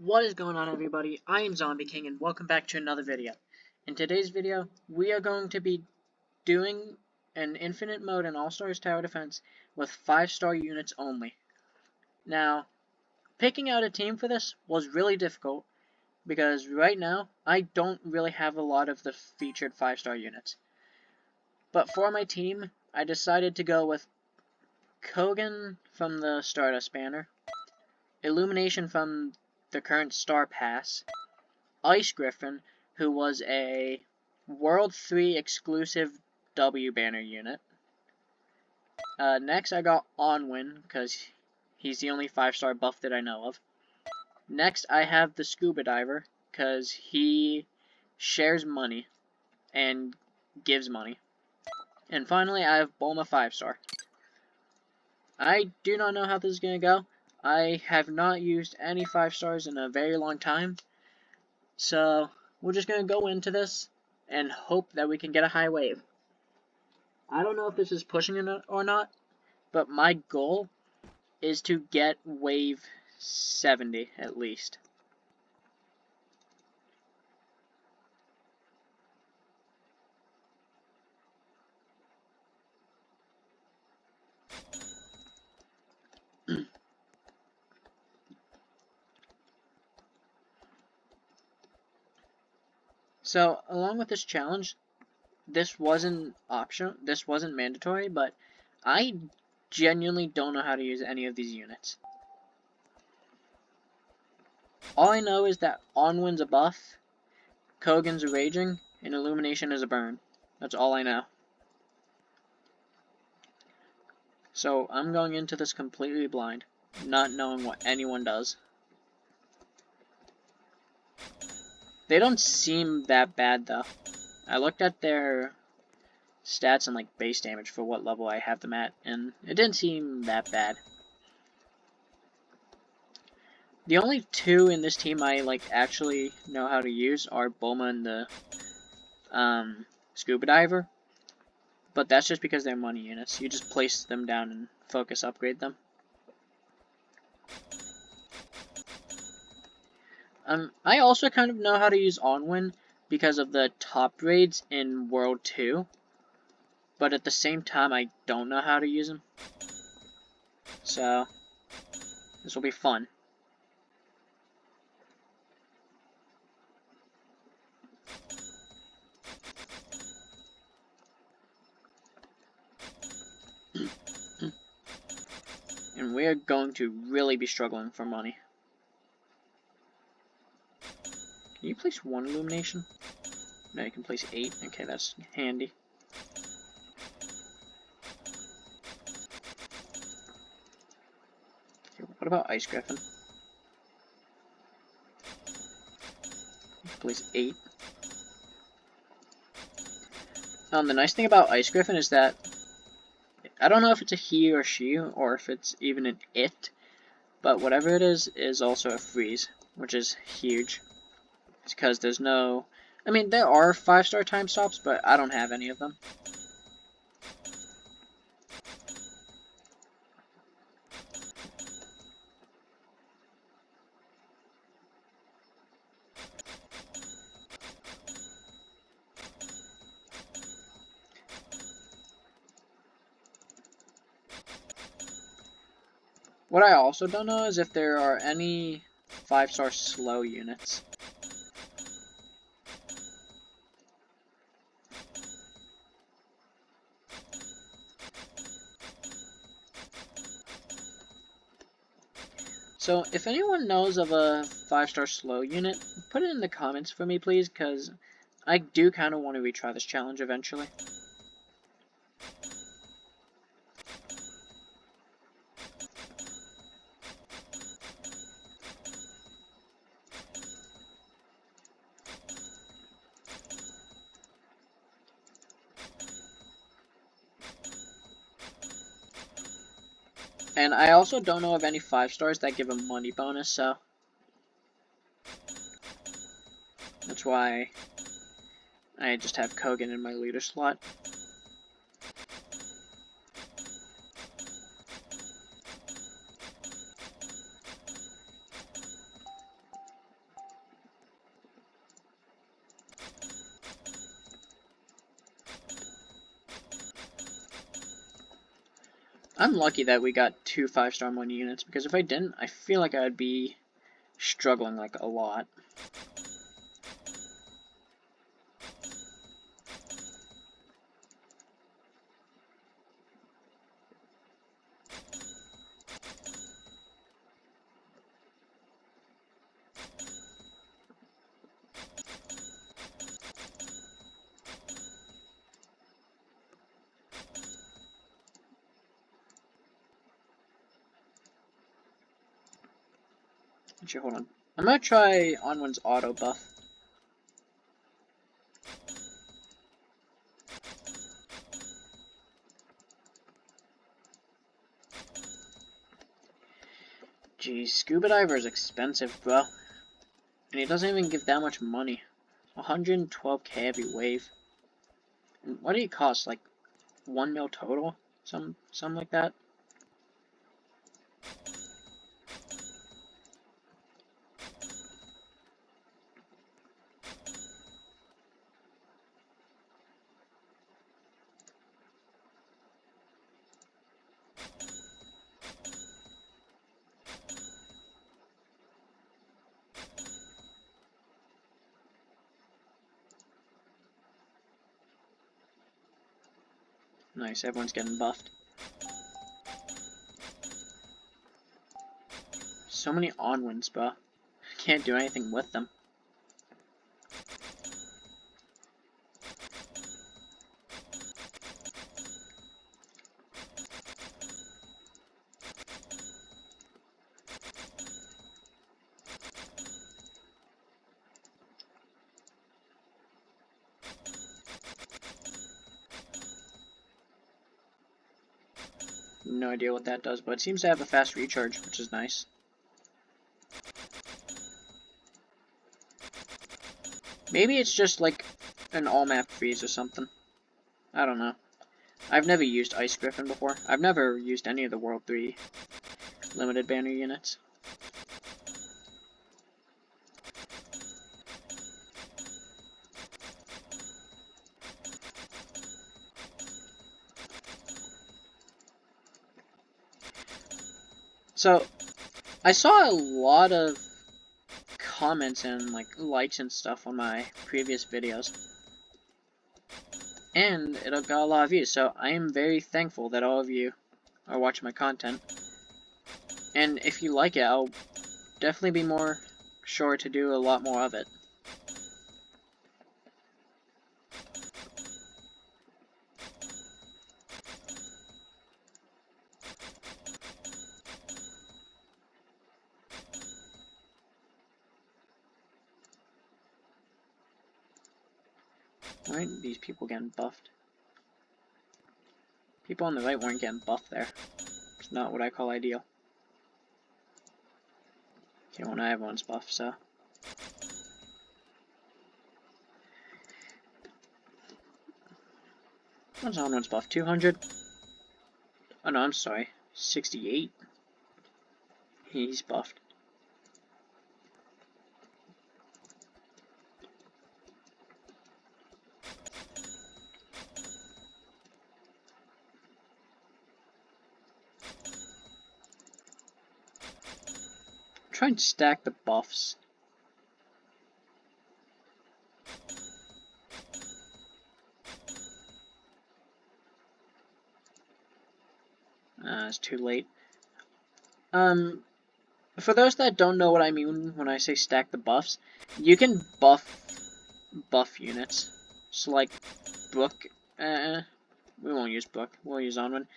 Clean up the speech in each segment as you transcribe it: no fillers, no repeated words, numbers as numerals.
What is going on, everybody? I am Zombie King and welcome back to another video. In today's video, we are going to be doing an infinite mode in All-Stars Tower Defense with 5-star units only. Now, picking out a team for this was really difficult because right now, I don't really have a lot of the featured 5-star units. But for my team, I decided to go with Kogan from the Stardust banner, Illumination from the current Star Pass, Ice Griffin, who was a World 3 exclusive W banner unit. Next I got Onwin, because he's the only 5-star buff that I know of. Next I have the Scuba Diver, because he shares money and gives money. And finally I have Bulma 5-star. I do not know how this is going to go. I have not used any 5-stars in a very long time. So, we're just going to go into this and hope that we can get a high wave. I don't know if this is pushing it or not, but my goal is to get wave 70 at least. So, along with this challenge, this wasn't optional, this wasn't mandatory, but I genuinely don't know how to use any of these units. All I know is that Onwin's a buff, Kogan's a raging, and Illumination is a burn. That's all I know. So, I'm going into this completely blind, not knowing what anyone does. They don't seem that bad, though. I looked at their stats and, like, base damage for what level I have them at, and it didn't seem that bad. The only two in this team I, like, actually know how to use are Bulma and the, Scuba Diver. But that's just because they're money units. You just place them down and focus upgrade them. I also kind of know how to use Onwin because of the top raids in World 2. But at the same time, I don't know how to use them. So, this will be fun. And we are going to really be struggling for money. Can you place 1 illumination? No, you can place 8. Okay, that's handy. Okay, what about Ice Griffin? You can place 8. The nice thing about Ice Griffin is that I don't know if it's a he or she, or if it's even an it, but whatever it is also a freeze, which is huge. It's because there's no... I mean, there are 5-star time stops, but I don't have any of them. What I also don't know is if there are any 5-star slow units. So, if anyone knows of a 5-star slow unit, put it in the comments for me, please, because I do kind of want to retry this challenge eventually. And I also don't know of any 5-stars that give a money bonus, so that's why I just have Kogan in my leader slot. I'm lucky that we got 2 5-star money units, because if I didn't, I feel like I'd be struggling like a lot. Actually, hold on. I'm gonna try Onwin's auto buff. Geez, Scuba Diver is expensive, bro. And he doesn't even give that much money. 112k every wave. And what do he cost? Like 1 mil total? Something like that? Nice, everyone's getting buffed. So many Onwins, bro. Can't do anything with them. No idea what that does, but it seems to have a fast recharge, which is nice. Maybe it's just like an all-map freeze or something. I don't know. I've never used Ice Griffin before. I've never used any of the World 3 limited banner units. So, I saw a lot of comments and like likes and stuff on my previous videos, and it got a lot of views, so I am very thankful that all of you are watching my content. And if you like it, I'll definitely be more sure to do a lot more of it. Why aren't these people getting buffed? People on the right weren't getting buffed there. It's not what I call ideal. Okay, well now everyone's buffed, so. What's Onwin's buff? 200? Oh no, I'm sorry. 68? He's buffed. Try and stack the buffs. It's too late. For those that don't know what I mean when I say stack the buffs, you can buff units. So like Brook, we won't use Brook, we'll use Onwin.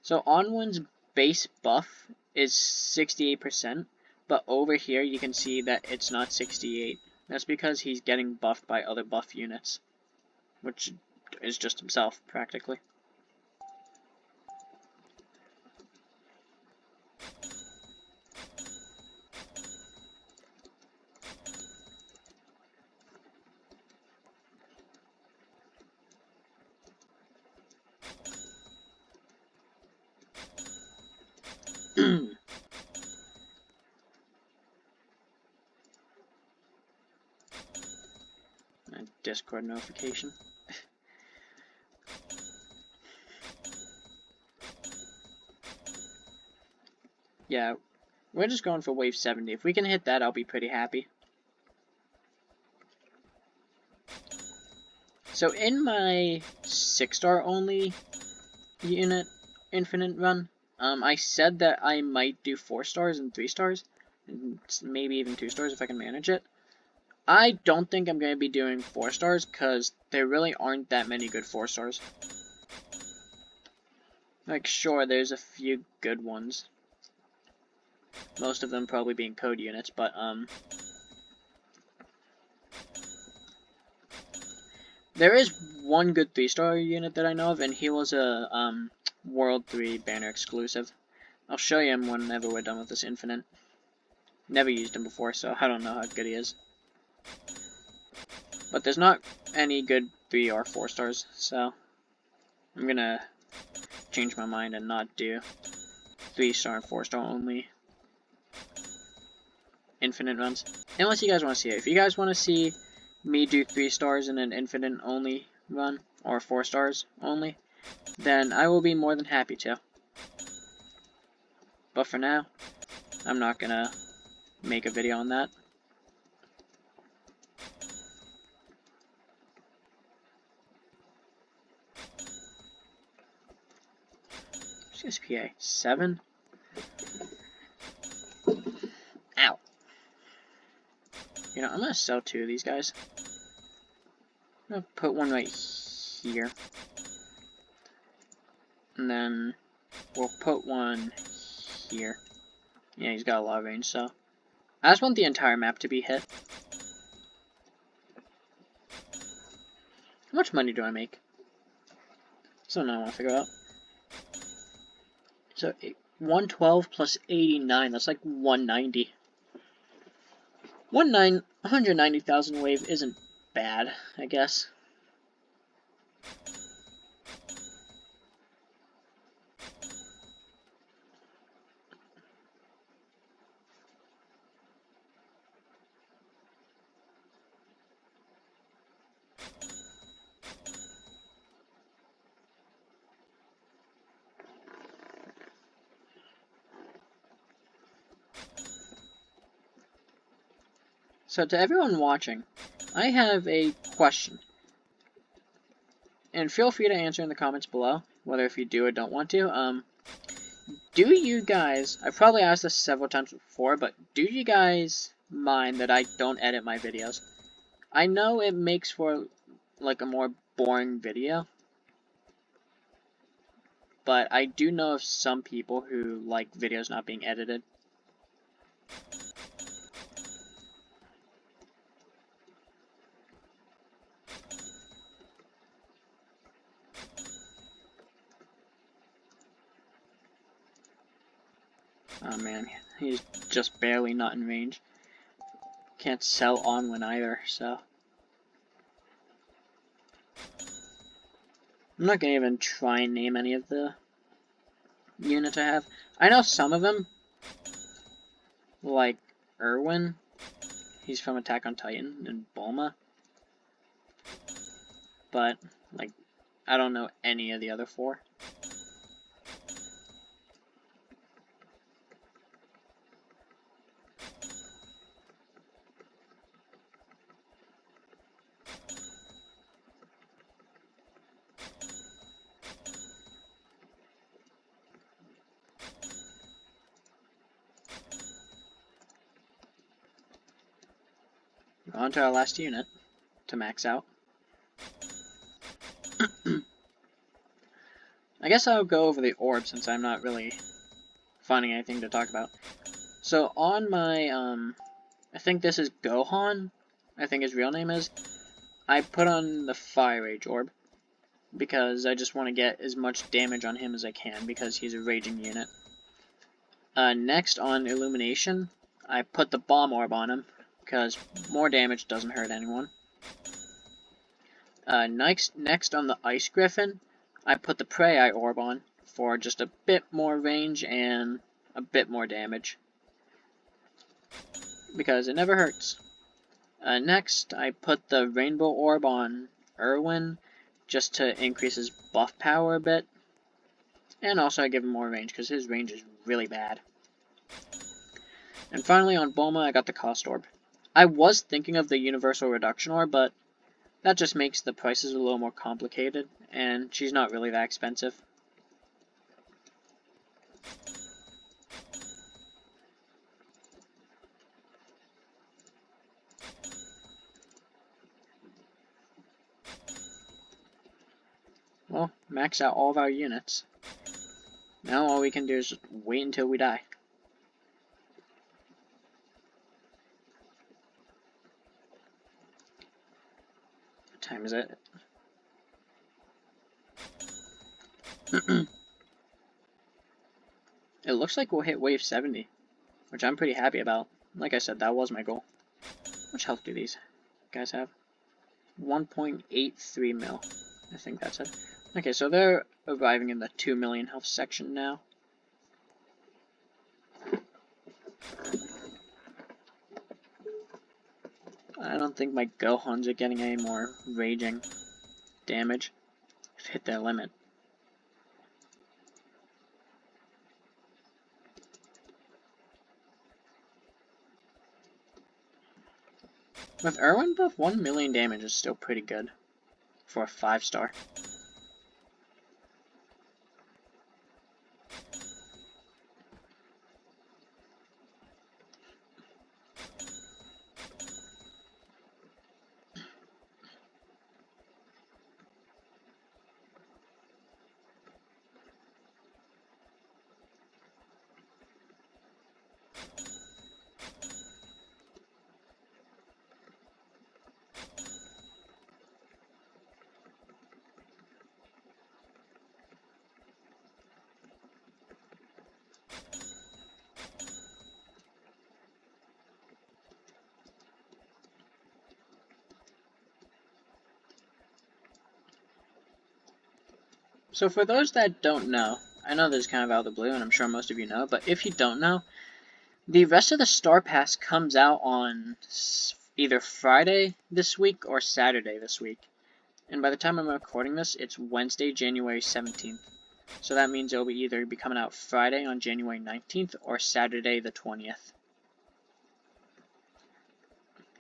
So Onwin's base buff is 68%, but over here you can see that it's not 68. That's because he's getting buffed by other buff units, which is just himself, practically. Discord notification. Yeah, we're just going for wave 70. If we can hit that, I'll be pretty happy. So in my 6-star only unit infinite run, I said that I might do 4 stars and 3 stars, and maybe even 2 stars if I can manage it. I don't think I'm going to be doing 4 stars, because there really aren't that many good 4 stars. Like, sure, there's a few good ones. Most of them probably being code units, but, there is one good 3-star unit that I know of, and he was a, World 3 banner exclusive. I'll show you him whenever we're done with this infinite. Never used him before, so I don't know how good he is. But there's not any good 3 or 4 stars, so I'm gonna change my mind and not do 3-star and 4-star only infinite runs. Unless you guys want to see it. If you guys want to see me do 3 stars in an infinite only run, or 4 stars only, then I will be more than happy to. But for now, I'm not gonna make a video on that. CSPA 7. Ow. You know, I'm gonna sell 2 of these guys. I'm gonna put one right here. And then we'll put one here. Yeah, he's got a lot of range, so I just want the entire map to be hit. How much money do I make? Something I want to figure out. So 112 plus 89, that's like 190. 190,000 wave isn't bad, I guess. So to everyone watching, I have a question. And feel free to answer in the comments below, whether if you do or don't want to. Do you guys, I've probably asked this several times before, but do you guys mind that I don't edit my videos? I know it makes for, like, a more boring video, but I do know of some people who like videos not being edited. Oh man, he's just barely not in range. Can't sell Onwin either, so I'm not gonna even try and name any of the units I have. I know some of them, like Erwin. He's from Attack on Titan, and Bulma. But, like, I don't know any of the other 4. On to our last unit to max out. I guess I'll go over the orb since I'm not really finding anything to talk about. So on my, I think this is Gohan, I think his real name is, I put on the Fire Rage orb because I just want to get as much damage on him as I can because he's a raging unit. Next on Illumination, I put the Bomb orb on him because more damage doesn't hurt anyone. Next on the Ice Griffin, I put the Prey Eye orb on for just a bit more range and a bit more damage. Because it never hurts. Next, I put the Rainbow orb on Erwin just to increase his buff power a bit. And also I give him more range because his range is really bad. And finally on Bulma, I got the Cost Orb. I was thinking of the Universal Reduction Orb, but that just makes the prices a little more complicated, and she's not really that expensive. Well, max out all of our units. Now all we can do is just wait until we die. What time is it? It looks like we'll hit wave 70, which I'm pretty happy about. Like I said, that was my goal. How much health do these guys have? 1.83 mil. I think that's it. Okay, so they're arriving in the 2 million health section now. I don't think my Gohans are getting any more raging damage. I've hit their limit. With Erwin buff, 1 million damage is still pretty good for a 5-star. So for those that don't know, I know this is kind of out of the blue, and I'm sure most of you know, but if you don't know, the rest of the Star Pass comes out on either Friday this week or Saturday this week. And by the time I'm recording this, it's Wednesday, January 17th. So that means it'll either be coming out Friday on January 19th or Saturday the 20th.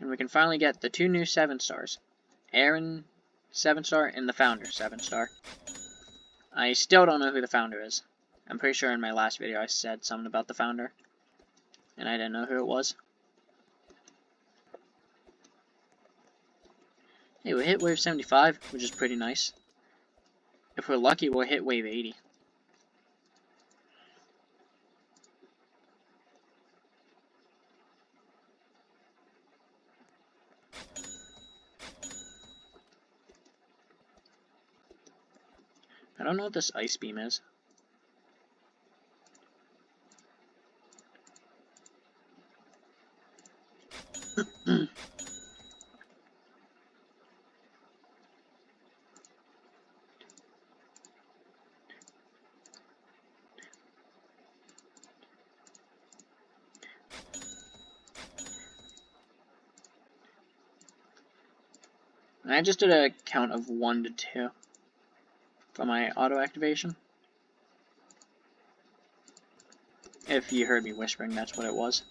And we can finally get the 2 new 7-stars. Aaron 7-star and the Founder 7-star. I still don't know who the Founder is. I'm pretty sure in my last video I said something about the Founder, and I didn't know who it was. Hey, we hit wave 75, which is pretty nice. If we're lucky, we'll hit wave 80. I don't know what this ice beam is. I just did a count of 1 to 2 for my auto activation. If you heard me whispering, that's what it was.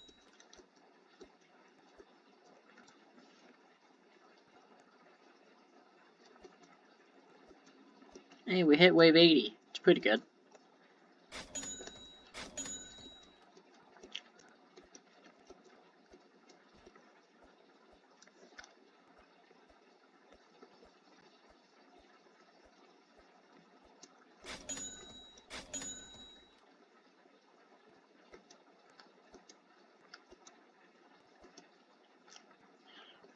Hey, we hit wave 80. It's pretty good.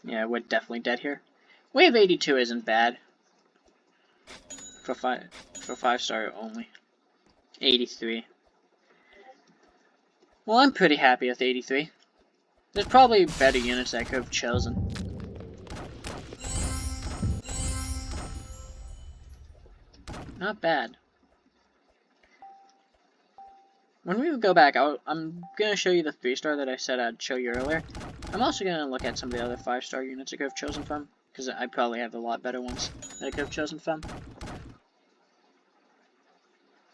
Yeah, we're definitely dead here. Wave 82 isn't bad. For 5-star only. 83. Well, I'm pretty happy with 83. There's probably better units I could have chosen. Not bad. When we go back, I'm going to show you the 3-star that I said I'd show you earlier. I'm also going to look at some of the other 5-star units I could have chosen from, because I probably have a lot better ones that I could have chosen from.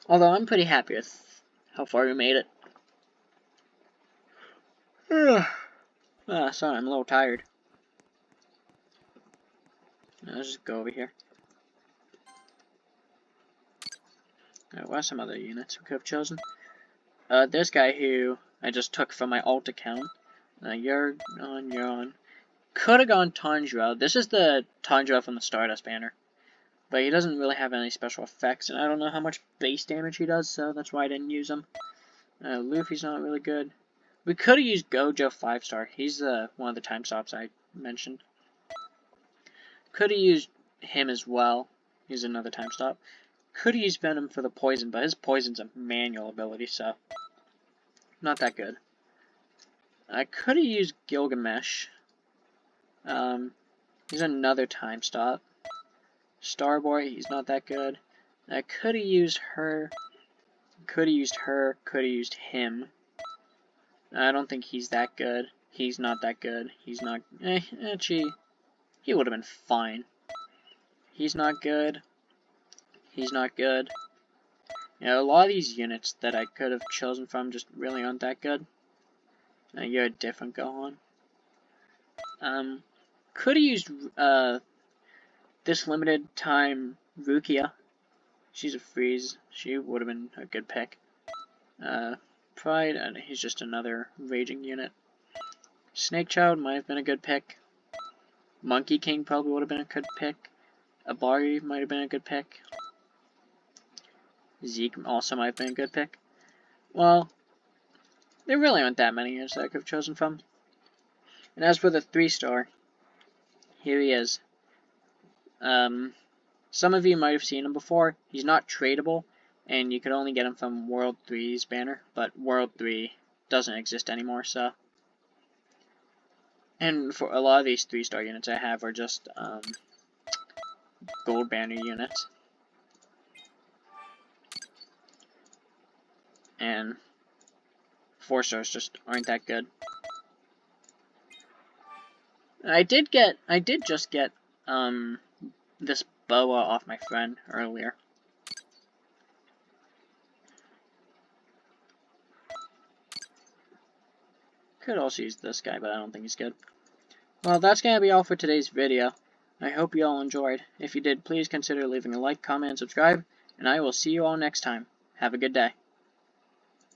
Although I'm pretty happy with how far we made it. Sorry, I'm a little tired. Let's just go over here. What are some other units we could have chosen? This guy who I just took from my alt account. You're on. Could have gone Tanjiro. This is the Tanjiro from the Stardust banner. But he doesn't really have any special effects, and I don't know how much base damage he does, so that's why I didn't use him. Luffy's not really good. We could have used Gojo 5-star. He's one of the time stops I mentioned. Could have used him as well. He's another time stop. Could have used Venom for the poison, but his poison's a manual ability, so not that good. I could have used Gilgamesh. He's another time stop. Starboy, he's not that good. I could have used her. Could have used her. Could have used him. I don't think he's that good. He's not that good. He's not. Actually, he would have been fine. He's not good. He's not good. You know, a lot of these units that I could have chosen from just really aren't that good. You're a different Gohan. Could have used this limited time Rukia. She's a freeze. She would have been a good pick. Pride, and he's just another raging unit. Snake Child might have been a good pick. Monkey King probably would have been a good pick. Abari might have been a good pick. Zeke also might have been a good pick. Well, there really aren't that many units that I could have chosen from. And as for the 3-star, here he is. Some of you might have seen him before. He's not tradable, and you could only get him from World 3's banner, but World 3 doesn't exist anymore, so. And for a lot of these 3-star units I have are just gold banner units. And 4-stars just aren't that good. I did just get this boa off my friend earlier. Could also use this guy, but I don't think he's good. Well, that's gonna be all for today's video. I hope you all enjoyed. If you did, please consider leaving a like, comment, and subscribe, and I will see you all next time. Have a good day.